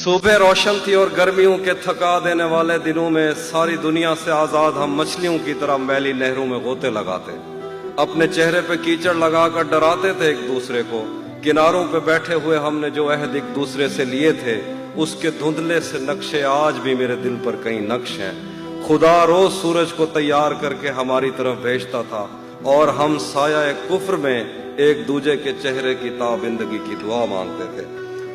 सुबह रोशन थी और गर्मियों के थका देने वाले दिनों में सारी दुनिया से आजाद हम मछलियों की तरह मैली नहरों में गोते लगाते, अपने चेहरे पे कीचड़ लगाकर डराते थे एक दूसरे को। किनारों पे बैठे हुए हमने जो अहद एक दूसरे से लिए थे, उसके धुंधले से नक्शे आज भी मेरे दिल पर कई नक्श हैं। खुदा रोज सूरज को तैयार करके हमारी तरफ भेजता था और हम साया कुफ्र में एक दूजे के चेहरे की ताबिंदगी की दुआ मांगते थे।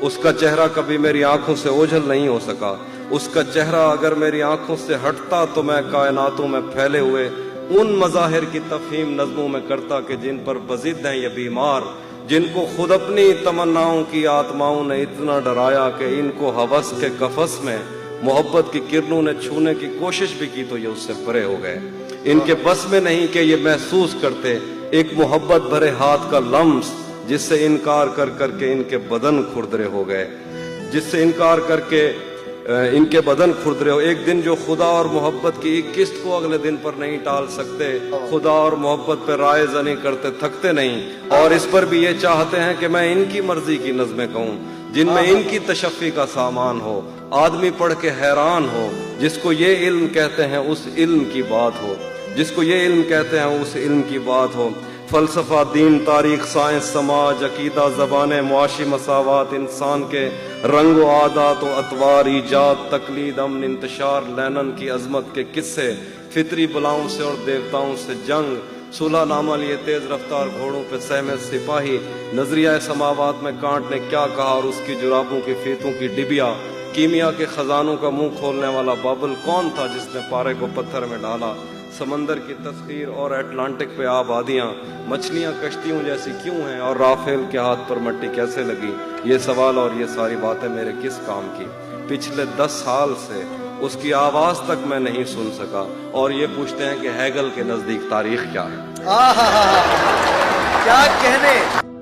उसका चेहरा कभी मेरी आंखों से ओझल नहीं हो सका। उसका चेहरा अगर मेरी आंखों से हटता तो मैं कायनातों में फैले हुए उन मज़ाहिर की तफहीम नज़मों में करता कि जिन पर बज़िद हैं ये बीमार, जिनको खुद अपनी तमन्नाओं की आत्माओं ने इतना डराया कि इनको हवस के कफस में मोहब्बत की किरणों ने छूने की कोशिश भी की तो ये उससे परे हो गए। इनके बस में नहीं कि ये महसूस करते एक मोहब्बत भरे हाथ का लम्स, जिससे इनकार कर करके इनके बदन खुरदरे हो गए, जिससे इनकार करके इनके बदन खुरदरे हो। एक दिन जो खुदा और मोहब्बत की एक किस्त को अगले दिन पर नहीं टाल सकते, खुदा और मोहब्बत पर राय ज़नी करते थकते नहीं, और इस पर भी ये चाहते हैं कि मैं इनकी मर्जी की नज़में कहूँ जिनमें इनकी तशफ़ी का सामान हो, आदमी पढ़ के हैरान हो, जिसको ये इल्म कहते हैं उस इल्म की बात हो, जिसको ये इल्म कहते हैं उस इल्म की बात हो। फलसफा, दीन, तारीख, साइंस, समाज, अकीदा, ज़बानें, मुआशी मसावात, इंसान के रंग व आदात व अतवार, ईजाद, तकलीद, अमन, इंतशार, लैनन की अजमत के किस्से, फितरी बलाओं से और देवताओं से जंग, सुलह नामा लिए तेज रफ्तार घोड़ों पे सहमे सिपाही, नजरिया समावात में कांट ने क्या कहा और उसकी जुराबों की फीतों की डिबिया, कीमिया के खजानों का मुंह खोलने वाला बाबल कौन था जिसने पारे को पत्थर में डाला, समंदर की तस्खीर और अटलांटिक पे आबादियां, मछलियां कश्तियों जैसी क्यों हैं और राफेल के हाथ पर मट्टी कैसे लगी। ये सवाल और ये सारी बातें मेरे किस काम की। पिछले 10 साल से उसकी आवाज तक मैं नहीं सुन सका और ये पूछते हैं कि हैगल के नजदीक तारीख क्या है। क्या कहने।